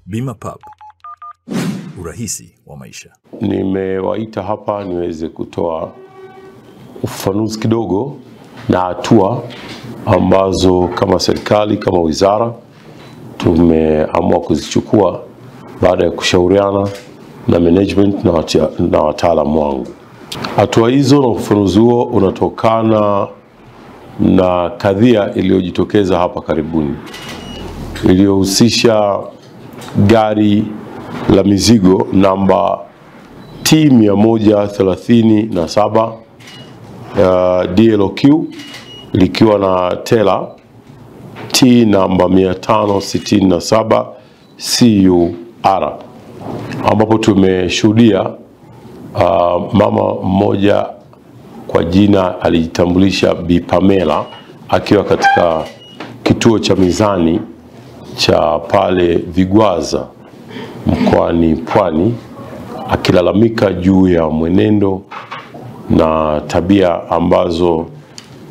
Bima Pub, urahisi wa maisha. Nimewaita hapa niweze kutoa ufafanuzi kidogo na hatua ambazo kama serikali, kama wizara tumeamua kuzichukua baada ya kushauriana na management na wataalamu wangu. Hatua hizo na ufafanuzi huo unatokana na kadhia iliyojitokeza hapa karibuni, iliyohusisha gari la mizigo namba T137 DLQ likiwa na tela T namba 567 CUR, ambapo tumeshuhudia mama mmoja kwa jina alijitambulisha Bi Pamela akiwa katika kituo cha mizani cha pale Vigwaza mkoani Pwani, akilalamika juu ya mwenendo na tabia ambazo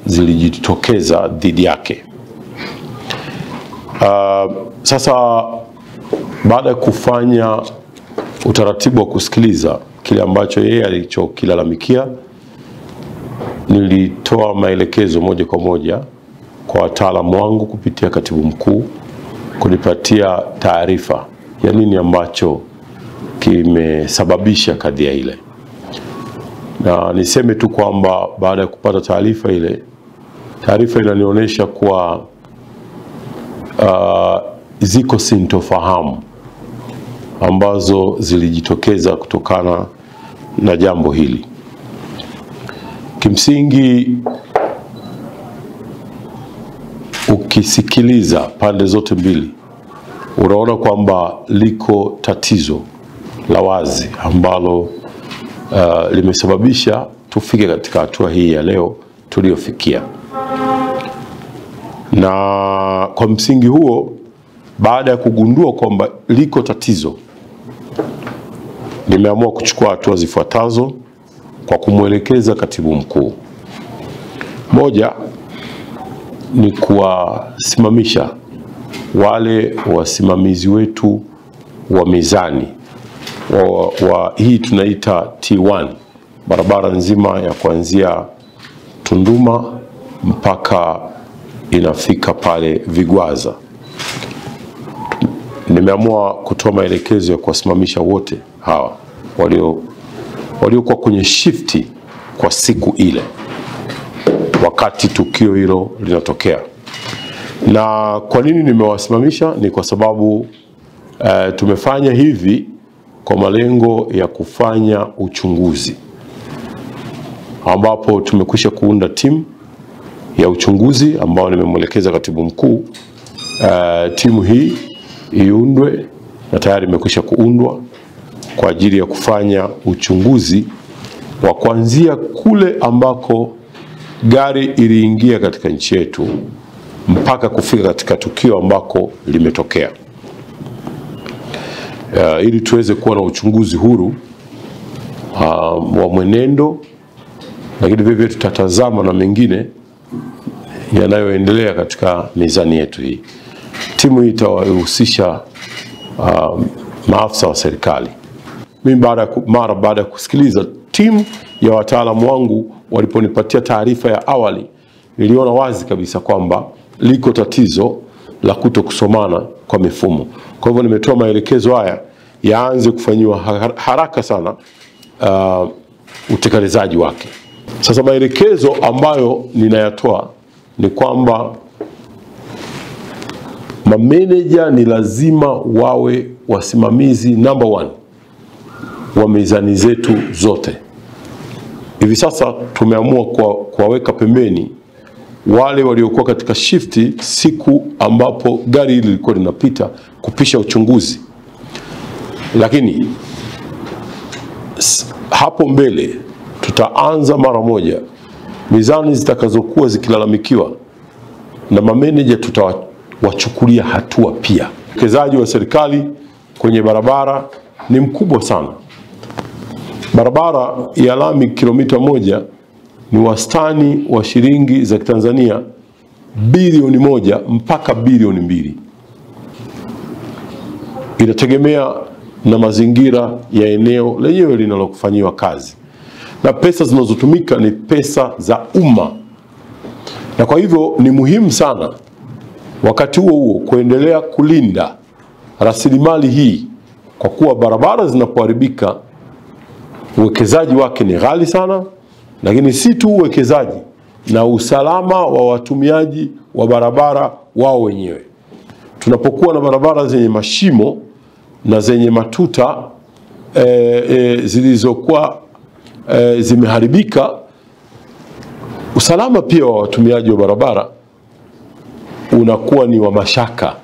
zilijitokeza dhidi yake. Sasa baada ya kufanya utaratibu wa kusikiliza kile ambacho yeye alichokilalamikia, nilitoa maelekezo moja kwa moja kwa wataalamu wangu kupitia katibu mkuu kunipatia taarifa ya nini ambacho kimesababisha kadhia ile. Na niseme tu kwamba baada ya kupata taarifa ile, taarifa inanionyesha kuwa ziko sintofahamu ambazo zilijitokeza kutokana na jambo hili. Kimsingi, ukisikiliza pande zote mbili, unaona kwamba liko tatizo la wazi ambalo limesababisha tufike katika hatua hii ya leo tuliyofikia. Na kwa msingi huo, baada ya kugundua kwamba liko tatizo, nimeamua kuchukua hatua zifuatazo kwa kumwelekeza katibu mkuu. Moja ni kuwasimamisha wale wasimamizi wetu wa mizani wa hii tunaita T1, barabara nzima ya kuanzia Tunduma mpaka inafika pale Vigwaza. Nimeamua kutoa maelekezo ya kuwasimamisha wote hawa waliokuwa kwenye shifti kwa siku ile wakati tukio hilo linatokea. Na kwa nini nimewasimamisha? Ni kwa sababu tumefanya hivi kwa malengo ya kufanya uchunguzi, ambapo tumekwisha kuunda timu ya uchunguzi ambao nimemwelekeza katibu mkuu timu hii iundwe, na tayari imekwisha kuundwa kwa ajili ya kufanya uchunguzi wa kuanzia kule ambako gari iliingia katika nchi yetu mpaka kufika katika tukio ambako limetokea, ili tuweze kuwa na uchunguzi huru wa mwenendo, lakini vivyo tutatazama na mengine yanayoendelea katika mizani yetu hii. Timu hii itawahusisha maafisa wa serikali. Mimi mara baada ya kusikiliza timu ya wataalamu wangu waliponipatia taarifa ya awali, niliona wazi kabisa kwamba liko tatizo la kutokusomana kwa mifumo. Kwa hivyo nimetoa maelekezo haya yaanze kufanyiwa haraka sana utekelezaji wake. Sasa maelekezo ambayo ninayatoa ni kwamba mameneja ni lazima wawe wasimamizi number 1 wa mizani zetu zote. Hivi sasa tumeamua kuwaweka pembeni wale waliokuwa katika shifti siku ambapo gari hili lilikuwa linapita kupisha uchunguzi. Lakini hapo mbele tutaanza mara moja mizani zitakazokuwa zikilalamikiwa, na mameneja tutawachukulia hatua pia. Uwekezaji wa serikali kwenye barabara ni mkubwa sana. Barabara ya lami kilomita 1 ni wastani wa shilingi za Tanzania bilioni 1 mpaka bilioni 2. inategemea na mazingira ya eneo lenyewe linalokufanyiwa kazi, na pesa zinazotumika ni pesa za umma, na kwa hivyo ni muhimu sana wakati huo kuendelea kulinda rasilimali hii, kwa kuwa barabara zinapoharibika uwekezaji wake ni ghali sana, lakini si tu uwekezaji, na usalama wa watumiaji wa barabara wao wenyewe. Tunapokuwa na barabara zenye mashimo na zenye matuta zilizokuwa zimeharibika, usalama pia wa watumiaji wa barabara unakuwa ni wa mashaka.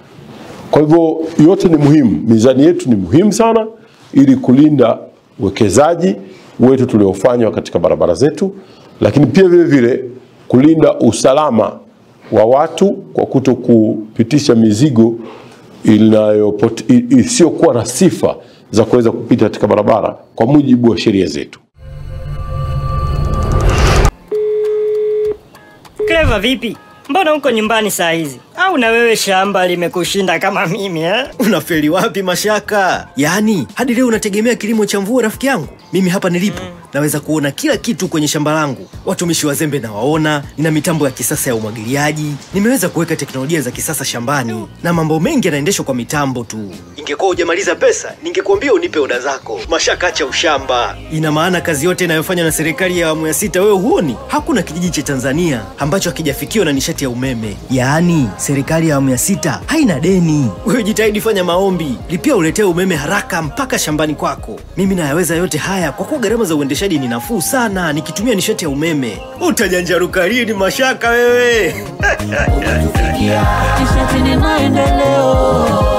Kwa hivyo yote ni muhimu, mizani yetu ni muhimu sana ili kulinda uwekezaji wetu tuliofanywa katika barabara zetu, lakini pia vile vile kulinda usalama wa watu kwa kuto kupitisha mizigo isiyokuwa na sifa za kuweza kupita katika barabara kwa mujibu wa sheria zetu. Clever vipi? Mbona uko nyumbani saa hizi? Au na wewe shamba limekushinda kama mimi Unafeli wapi Mashaka? Yaani hadi leo unategemea kilimo cha mvua rafiki yangu? Mimi hapa nilipo naweza kuona kila kitu kwenye shamba langu. Watumishi wazembe na waona, nina mitambo ya kisasa ya umwagiliaji, nimeweza kuweka teknolojia za kisasa shambani, na mambo mengi yanaendeshwa kwa mitambo tu. Ingekuwa hujamaliza pesa, ningekuambia unipe oda zako. Mashaka, acha ushamba. Ina maana kazi yote inayofanywa na serikali ya awamu ya 6 wewe huoni? Hakuna kijiji cha Tanzania ambacho hakijafikiwa na nishati ya umeme. Yaani serikali ya awamu ya 6 haina deni. Wewe jitahidi, fanya maombi, lipia uletee umeme haraka mpaka shambani kwako. Mimi nayaweza yote haya kwa kuwa gharama za uendeshaji ni nafuu sana nikitumia nishati ya umeme. Utajanjaruka lini Mashaka wewe? Nishati ni maendeleo.